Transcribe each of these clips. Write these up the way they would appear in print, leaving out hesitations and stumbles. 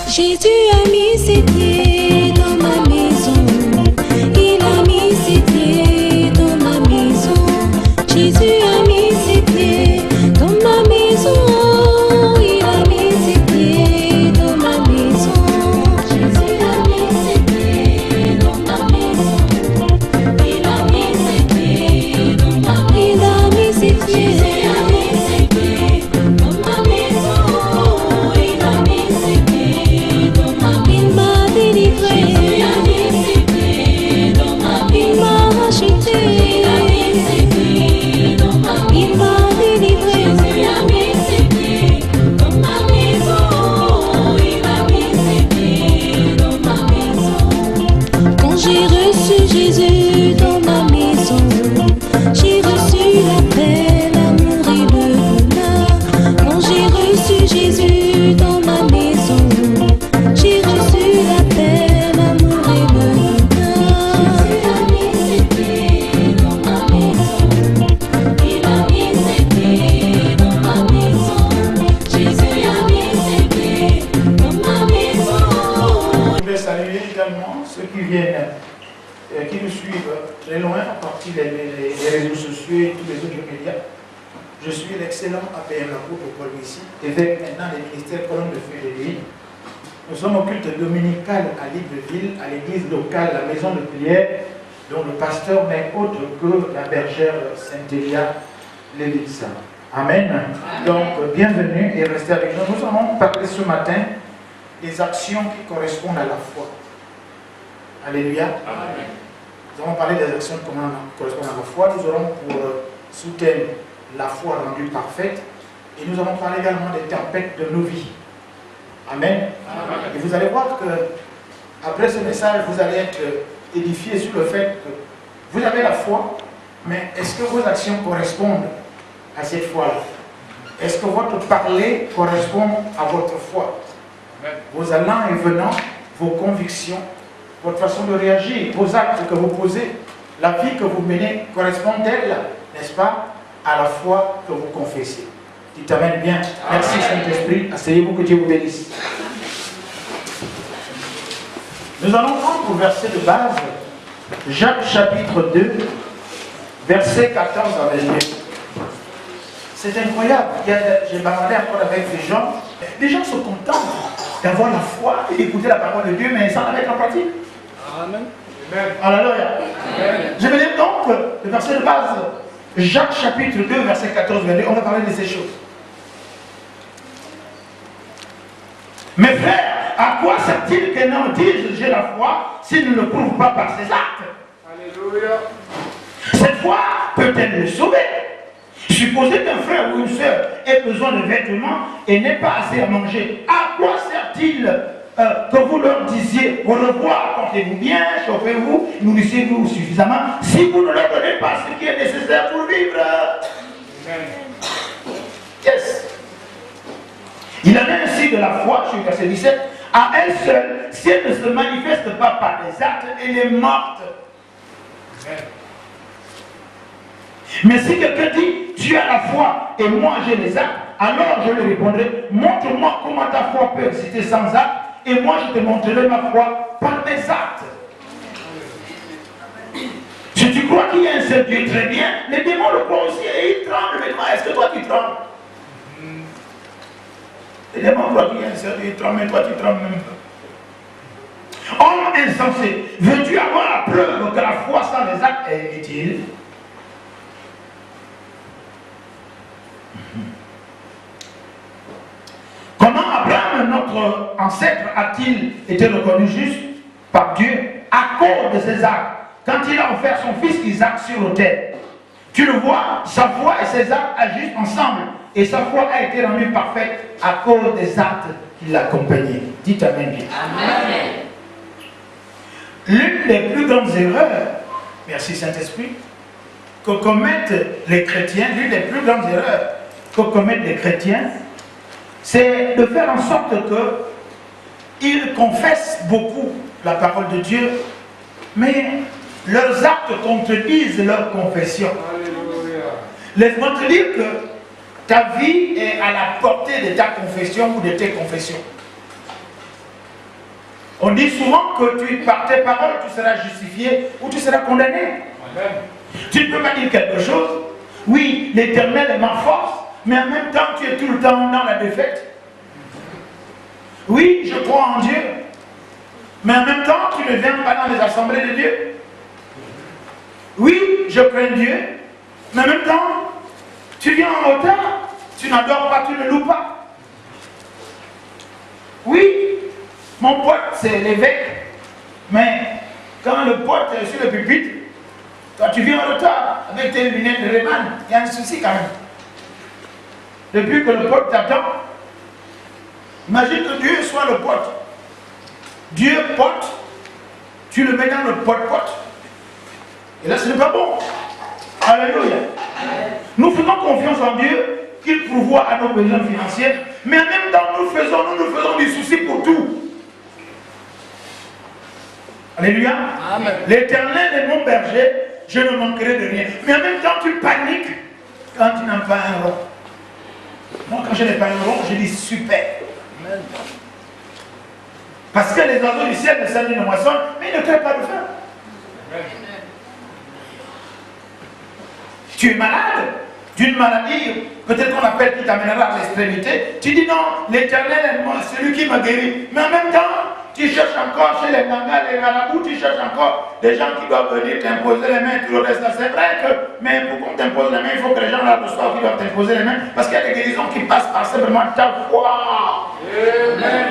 Jésus a mis ses pieds dans ma maison. Il a mis ses pieds dans ma maison. Jésus a mis ses pieds dans ma maison. Il a mis ses pieds dans ma maison. Jésus a mis ses pieds dans ma maison. Il a mis ses pieds dans ma maison. Il a mis ses pieds. Jésus a mis ses pieds dans ma maison. Il a mis ses pieds dans ma maison. Il m'a délivré. Jésus a mis ses pieds dans ma maison. Il m'a racheté. Il a mis ses pieds dans ma maison. Il m'a délivré. Jésus a mis ses pieds dans ma maison. Il a mis ses pieds dans ma maison. Quand j'ai reçu Jésus dans ma maison, j'ai reçu la paix, l'amour et le bonheur. Quand j'ai reçu Jésus dans ma maison, j'ai reçu la paix, l'amour et le bonheur. Jésus a mis ses pieds dans ma maison. Il a mis ses pieds dans ma maison. Jésus a mis ses pieds dans ma maison. Je voulais saluer également ceux qui viennent, qui nous suivent très loin, à partir des réseaux sociaux et tous les autres médias. Je suis l'excellent APM l'apôtre Paul Messi, évêque maintenant des ministères Colonne de Feu et de Vie. Nous sommes au culte dominical à Libreville, à l'église locale, la maison de prière, dont le pasteur n'est autre que la bergère Saint-Élia Lévitsa. Amen. Donc, bienvenue et restez avec nous. Nous allons parler ce matin des actions qui correspondent à la foi. Alléluia. Amen. Nous allons parler des actions qui correspondent à la foi. Nous aurons pour sous-thème la foi rendue parfaite. Et nous allons parler également des tempêtes de nos vies. Amen. Amen. Et vous allez voir que après ce message, vous allez être édifiés sur le fait que vous avez la foi, mais est-ce que vos actions correspondent à cette foi-là? Est-ce que votre parler correspond à votre foi? Amen. Vos allants et venants, vos convictions, votre façon de réagir, vos actes que vous posez, la vie que vous menez correspond-elle, n'est-ce pas, à la foi que vous confessez? Dites Amen bien. Merci Saint-Esprit. Asseyez-vous, que Dieu vous bénisse. Nous allons prendre pour verset de base Jacques chapitre 2, verset 14 à 22. C'est incroyable. J'ai parlé encore avec des gens. Les gens sont contents d'avoir la foi et d'écouter la parole de Dieu, mais sans la mettre en pratique. Amen. Alléluia. Je vais lire donc le verset de base. Jacques chapitre 2, verset 14, 22. On va parler de ces choses. Mes frères, à quoi sert-il qu'un homme dise j'ai la foi s'il ne le prouve pas par ses actes? Alléluia. Cette foi peut-elle le sauver? Supposez qu'un frère ou une soeur ait besoin de vêtements et n'ait pas assez à manger. À quoi sert-il que vous leur disiez au revoir, portez-vous bien, chauffez-vous, nourrissez-vous suffisamment, si vous ne leur donnez pas ce qui est nécessaire pour vivre? Yes. Il en est ainsi de la foi, sur le verset 17, à elle seule, si elle ne se manifeste pas par des actes, elle est morte. Mais si quelqu'un dit, tu as la foi et moi j'ai les actes, alors je lui répondrai, montre-moi comment ta foi peut exister sans actes, et moi je te montrerai ma foi par mes actes. Si tu crois qu'il y a un seul Dieu, très bien, les démons le croient aussi et ils tremblent. Est-ce que toi tu trembles? Les démons croient qu'il y a un seul Dieu, ils tremblent, mais toi tu trembles même pas. Homme insensé, veux-tu avoir la preuve que la foi sans les actes est utile? Comment Abraham, notre ancêtre, a-t-il été reconnu juste par Dieu à cause de ses actes, quand il a offert son fils Isaac sur l'autel? Tu le vois, sa foi et ses actes agissent ensemble, et sa foi a été rendue parfaite à cause des actes qui l'accompagnaient. Dites Amen. Amen. L'une des plus grandes erreurs, merci Saint-Esprit, que commettent les chrétiens, l'une des plus grandes erreurs que commettent les chrétiens, c'est de faire en sorte qu'ils confessent beaucoup la parole de Dieu, mais leurs actes contredisent leur confession. Alléluia. Laisse-moi te dire que ta vie est à la portée de ta confession ou de tes confessions. On dit souvent que par tes paroles, tu seras justifié ou tu seras condamné. Amen. Tu ne peux pas dire quelque chose. Oui, l'Éternel est ma force, mais en même temps, tu es tout le temps dans la défaite. Oui, je crois en Dieu, mais en même temps, tu ne viens pas dans les assemblées de Dieu. Oui, je crains Dieu, mais en même temps, tu viens en retard, tu n'adores pas, tu ne loues pas. Oui, mon pote, c'est l'évêque, mais quand le pote est sur le pupitre, toi tu viens en retard avec tes lunettes de Rayman, il y a un souci quand même. Depuis que le pote t'attend, imagine que Dieu soit le pote. Dieu pote, tu le mets dans le pote-pote. Et là, ce n'est pas bon. Alléluia. Nous faisons confiance en Dieu, qu'il pourvoit à nos besoins financiers, mais en même temps, nous nous faisons des soucis pour tout. Alléluia. L'Éternel est mon berger, je ne manquerai de rien. Mais en même temps, tu paniques quand tu n'as pas un rond. Moi, quand je n'ai pas un rond, je dis super. Amen. Parce que les oiseaux du ciel ne sèment ni ne moissonnent, mais ils ne crèvent pas de faim. Amen. Tu es malade d'une maladie, peut-être qu'on appelle qui t'amènera à l'extrémité. Tu dis non, l'Éternel est celui qui m'a guéri. Mais en même temps, tu cherches encore chez les mangas, les marabouts, tu cherches encore des gens qui doivent venir t'imposer les mains, tout le reste. C'est vrai que, mais pour qu'on t'impose les mains, il faut que les gens là reçoivent qui doivent t'imposer les mains, parce qu'il y a des guérisons qui passent par simplement ta foi. Amen.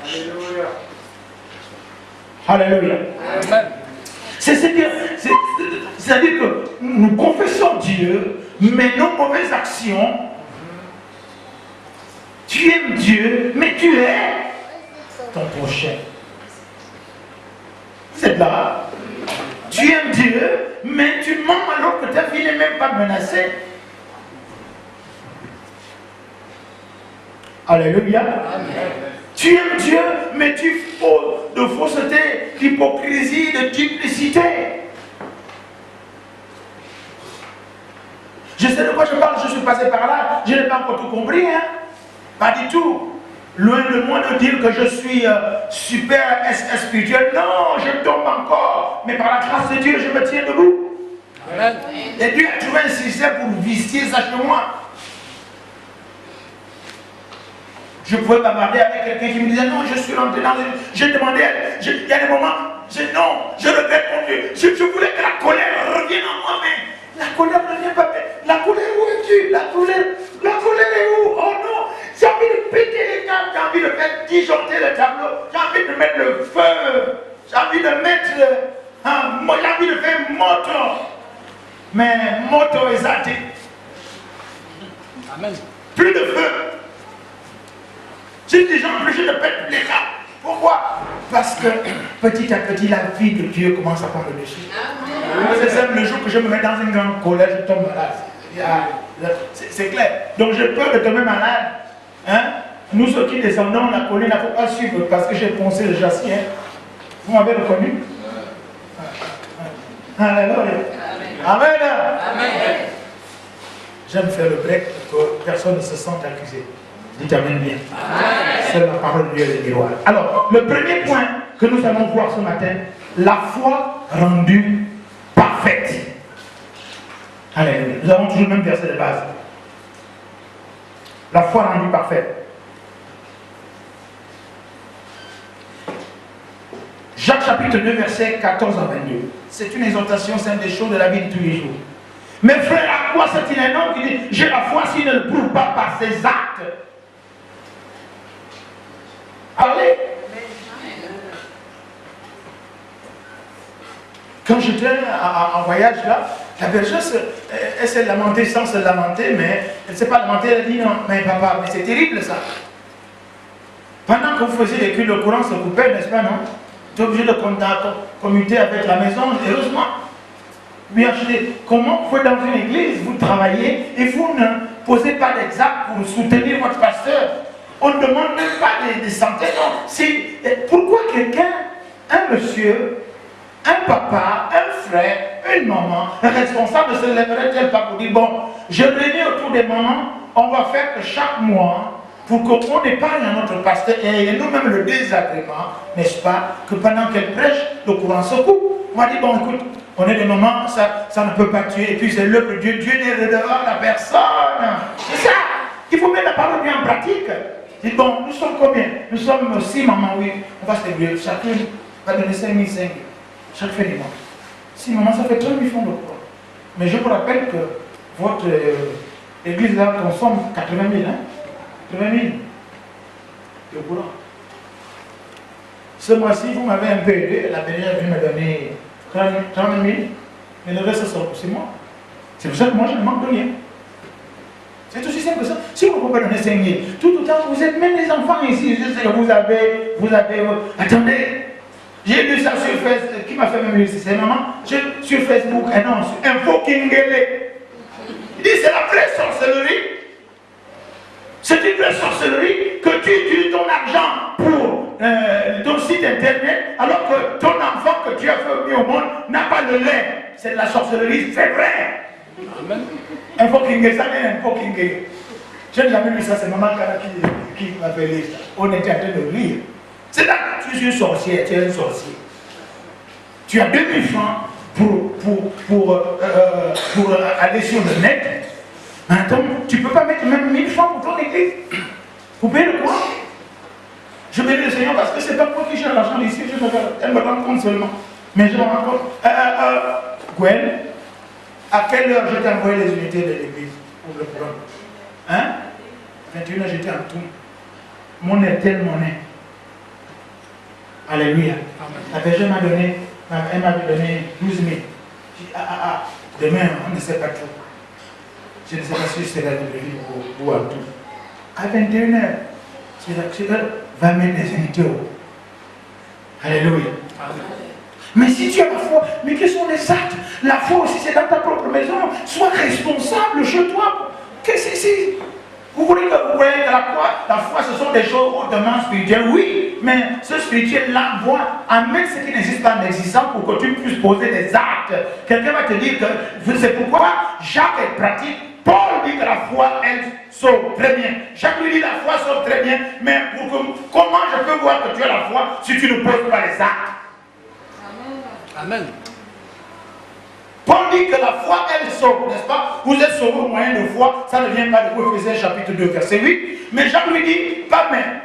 Alléluia. Alléluia. Amen. C'est-à-dire que nous confessons Dieu, mais nos mauvaises actions, tu aimes Dieu, mais tu es ton prochain. C'est là. Tu aimes Dieu, mais tu mens alors que ta vie n'est même pas menacée. Alléluia. Amen. Tu aimes Dieu, mais tu fais de fausseté, d'hypocrisie, de duplicité. Je sais de quoi je parle, je suis passé par là, je n'ai pas encore tout compris, hein? Pas du tout. Loin de moi de dire que je suis super spirituel. Non, je tombe encore. Mais par la grâce de Dieu, je me tiens debout. Amen. Et Dieu a trouvé un système pour visiter ça chez moi. Je pouvais bavarder avec quelqu'un qui me disait non, je suis rentré dans une... J'ai demandé, il y a des moments, non, je regrette mon Dieu. Je voulais que la colère revienne en moi, mais la colère ne vient pas. La colère, où es-tu? La colère est où? Oh non, j'ai envie de péter les câbles, j'ai envie de faire disjoncter le tableau, j'ai envie de mettre le feu, j'ai envie de mettre, j'ai envie de faire moto. Mais moto est athée. Amen. Plus de feu. J'ai déjà empêché de perdre les câbles. Pourquoi? Parce que petit à petit, la vie de Dieu commence à prendre le dessus. C'est simple, le jour que je me mets dans une grande colère, je tombe malade. C'est clair. Donc j'ai peur de tomber malade. Hein? Nous, ceux qui descendons la colline, il ne faut pas suivre parce que j'ai poncé le châssis. Hein? Vous m'avez reconnu? Alléluia. Amen. Amen. J'aime faire le break pour que personne ne se sente accusé. Dites Amen bien. C'est la parole de Dieu de miroir. Alors, le premier point que nous allons voir ce matin, la foi rendue parfaite. Alléluia. Nous avons toujours le même verset de base. La foi rendue parfaite. Jacques chapitre 2, verset 14 à 22. C'est une exhortation, c'est une des choses de la vie de tous les jours. Mes frères, à quoi c'est-il un homme qui dit j'ai la foi s'il ne le prouve pas par ses actes? Allez. Quand j'étais en voyage là, la bergeresse, elle s'est lamentée sans se lamenter, mais elle ne s'est pas lamentée, elle a dit non, mais papa, mais c'est terrible ça. Pendant que vous faisiez les culs, le courant se coupait, n'est-ce pas, non? Tu es obligé de commuter avec la maison, heureusement. Bien, je dis, comment vous pouvez dans une église, vous travaillez et vous ne posez pas d'exemple pour soutenir votre pasteur? On ne demande même pas des centaines. Pourquoi quelqu'un, un monsieur, un papa, un frère, une maman responsable se lèverait-elle pas pour dire, bon, je réunis autour des mamans, on va faire que chaque mois, pour qu'on épargne à notre pasteur et nous-mêmes le désagrément, n'est-ce pas, que pendant qu'elle prêche, le courant se coupe. On va dire, bon, écoute, on est des mamans, ça ne peut pas tuer, et puis c'est l'œuvre de Dieu, Dieu n'est redevant la personne. C'est ça, il faut mettre la parole bien en pratique. Dites, bon, nous sommes combien? Nous sommes 6 mamans, oui, on va se débrouiller, chacune va donner 5 000, chaque fin du mois. 6 mamans, ça fait 30 000 francs de courant. Mais je vous rappelle que votre église là consomme 80 000, hein? 80 000 de courant. Ce mois-ci, vous m'avez un peu aidé. La dernière vient me donner 30 000, mais le reste, c'est moi. C'est pour ça que moi, je ne manque de rien. C'est aussi simple que ça. Si vous ne pouvez pas donner 5 000, tout autant, vous êtes même les enfants ici. Je sais que vous avez attendez, j'ai lu ça sur Facebook. Qui m'a fait même lire? C'est maman. Sur Facebook, non, sur Info Kingele. Il dit c'est la vraie sorcellerie. C'est une vraie sorcellerie que tu utilises ton argent pour ton site internet alors que ton enfant que tu as fait venir au monde n'a pas le lait. C'est de la sorcellerie, c'est vrai. Amen. Un faux king, ça n'est un faux king. Je n'ai jamais lu ça, c'est maman qui m'a fait lire ça. On était en train de lire. C'est là que tu es une sorcière, tu es un sorcier. Tu as 2000 francs pour aller sur le net. Attends, tu ne peux pas mettre même 1000 francs pour ton église. Vous payez le quoi? Je bénis le Seigneur parce que ce n'est pas moi qui cherche l'argent ici, elle me rend compte seulement. Mais je me rends compte. Gwen, à quelle heure je t'ai envoyé les unités de l'église pour le programme? Hein? 21h, j'étais en tout. Mon tel monnaie. Alléluia. La bergère m'a donné, elle m'avait donné 12 000. J'ai dit, demain, on ne sait pas tout. Je ne sais pas si c'est la librairie ou à tout. À 21h, c'est va mettre des unités. Alléluia. Mais si tu as la foi, mais quels sont les actes? La foi aussi, c'est dans ta propre maison. Sois responsable chez toi. Qu'est-ce que c'est? Vous voyez que la foi, ce sont des choses hautement spirituelles, oui, mais ce spirituel-là amène ce qui n'existe pas en existant pour que tu puisses poser des actes. Quelqu'un va te dire que c'est pourquoi Jacques est pratique. Paul dit que la foi, elle sauve très bien. Jacques lui dit la foi sauve très bien, mais comment je peux voir que tu as la foi si tu ne poses pas les actes? Amen. Paul dit que la foi, elle sauve, n'est-ce pas? Vous êtes sauvés au moyen de foi, ça ne vient pas de vous, Ephésiens chapitre 2, verset 8. Mais Jacques lui dit, pas même.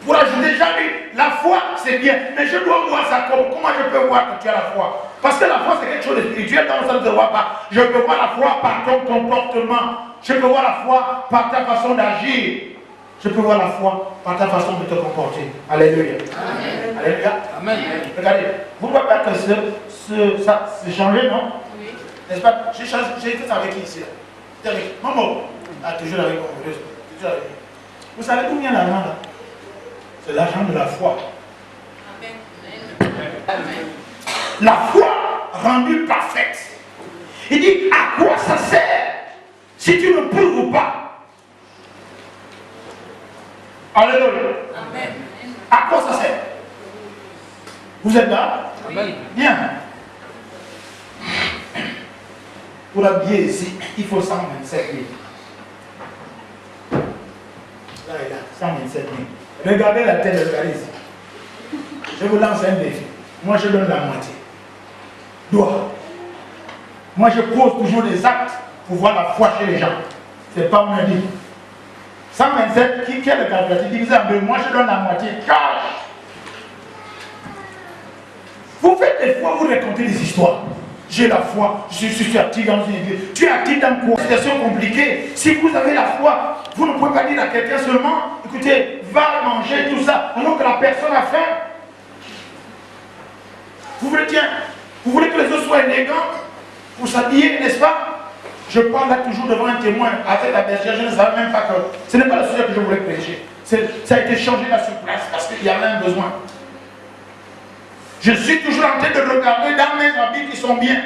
Pour ajouter, Jacques lui, la foi, c'est bien, mais je dois voir ça comment je peux voir que tu as la foi? Parce que la foi, c'est quelque chose de spirituel, donc ça ne se voit pas. Je peux voir la foi par ton comportement. Je peux voir la foi par ta façon d'agir. Je peux voir la foi par ta façon de te comporter. Alléluia. Amen. Alléluia. Amen. Regardez, vous ne voyez pas que ça s'est changé, non? Oui. N'est-ce pas? J'ai fait ça avec qui ici? Là? Avec maman. Toujours avec moi. Toujours avec moi. Vous savez d'où vient l'argent là? C'est l'argent de la foi. Amen. Amen. La foi rendue parfaite. Il dit, à quoi ça sert si tu ne prouves pas? Alléluia. Amen. À quoi ça sert? Vous êtes là? Amen. Bien. Pour habiller ici, il faut 127 000. Là et là, 127 000. Regardez la tête de Caris. Je vous lance un défi. Moi, je donne la moitié. Doigt. Moi, je pose toujours des actes pour voir la foi chez les gens. Ce n'est pas mon avis. 127, qui a le calculateur divisé en deux, moi je donne la moitié. Cash. Vous faites des fois, vous racontez des histoires. J'ai la foi, je suis actif dans une église. Tu es actif dans quoi? Situation compliquée. Si vous avez la foi, vous ne pouvez pas dire à quelqu'un seulement, écoutez, va manger tout ça, alors que la personne a faim. Vous voulez que les autres soient élégants pour s'habiller, n'est-ce pas? Je parle là toujours devant un témoin avec la bergère, je ne savais même pas que ce n'est pas le sujet que je voulais prêcher. Ça a été changé là sur place parce qu'il y avait un besoin. Je suis toujours en train de regarder dans mes habits qui sont bien.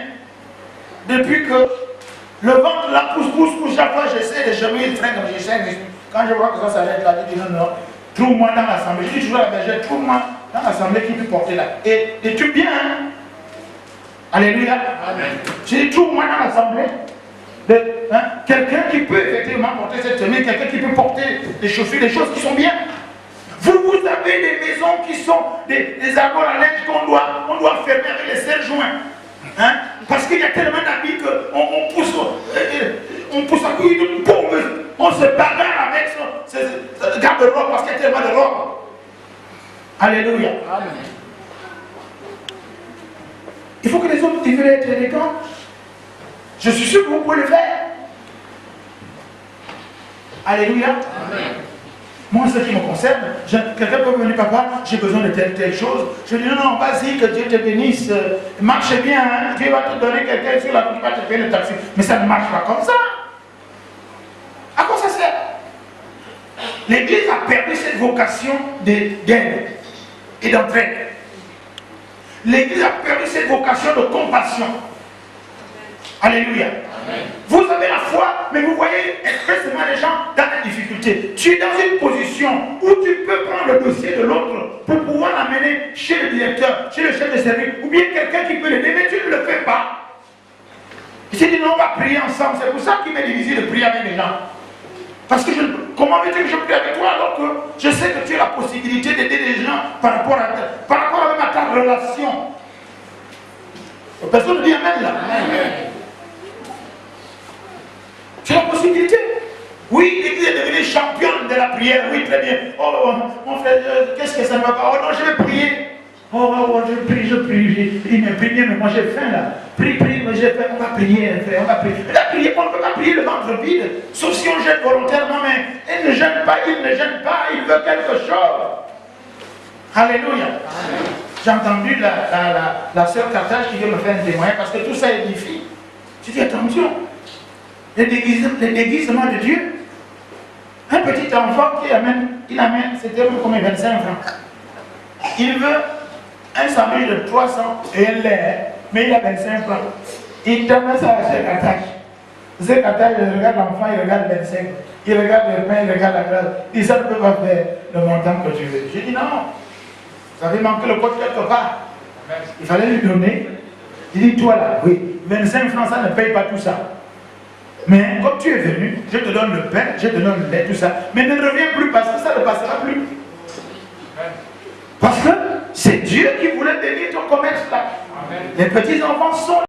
Depuis que le ventre là pousse, chaque fois j'essaie de chemin, il freine, quand je vois que ça s'arrête là, je dis non, trouve-moi dans l'assemblée. Je dis toujours à la bergère, trouve-moi dans l'assemblée qui peut porter là. Et tu bien, hein? Alléluia. J'ai trouvé moi dans l'assemblée quelqu'un qui peut effectivement porter cette chemise, quelqu'un qui peut porter des chaussures, des choses qui sont bien. Vous avez des maisons qui sont des armoires à linge qu'on doit fermer avec les serre joints. Hein? Parce qu'il y a tellement d'habits qu'on pousse à couille de pauvre. On se bagarre avec ce garde-robe parce qu'il y a tellement de robes. Alléluia. Amen. Il faut que les autres veulent être élégants. Je suis sûr que vous pouvez le faire. Alléluia. Amen. Moi, ce qui me concerne, quelqu'un peut me dire, papa, j'ai besoin de telle chose. Je dis, non, vas-y, que Dieu te bénisse. Marche bien, hein? Dieu va te donner quelqu'un sur la route qui va te payer le taxi. Mais ça ne marche pas comme ça. À quoi ça sert? L'Église a perdu cette vocation d'aide et d'entraide. L'Église a perdu cette vocation de compassion. Alléluia. Amen. Vous avez la foi, mais vous voyez expressément les gens dans la difficulté. Tu es dans une position où tu peux prendre le dossier de l'autre pour pouvoir l'amener chez le directeur, chez le chef de service, ou bien quelqu'un qui peut l'aider, mais tu ne le fais pas. J'ai dit non, on va prier ensemble. C'est pour ça qu'il m'est difficile de prier avec les gens. Parce que comment veux-tu que je prie avec toi alors que je sais que tu as la possibilité d'aider les gens par rapport à ta relation. Personne ne dit amen là. Amen. Tu as la possibilité. Oui, l'Église est devenue championne de la prière. Oui, très bien. Oh, mon frère, qu'est-ce que ça ne va pas? Oh non, je vais prier. Oh, je prie. Il m'a prié, mais moi j'ai faim là. Prie, mais j'ai faim. On va prier, frère, on va prier. On ne peut pas prier le ventre vide, sauf si on gêne volontairement, mais il ne gêne pas, il veut quelque chose. Alléluia. J'ai entendu la sœur Carthage qui vient me faire un témoignage parce que tout ça édifie. Je dis attention. Le déguisement de Dieu. Un petit enfant il amène, c'était comme 25 francs. Il veut un sandwich de 300 et un lait, mais il a 25 francs. Il donne ça à Cheikh Attache. Cheikh Attache, il regarde l'enfant, il regarde 25. Il regarde le pain, il regarde la grâce. Il dit ça ne peut pas faire le montant que tu veux. J'ai dit non. Ça avait manqué le code quelque part. Il fallait lui donner. Il dit toi là, oui, 25 francs, ça ne paye pas tout ça. Mais comme tu es venu, je te donne le pain, je te donne le lait, tout ça. Mais ne reviens plus parce que ça ne passera plus. Parce que c'est Dieu qui voulait bénir ton commerce là. Amen. Les petits enfants sont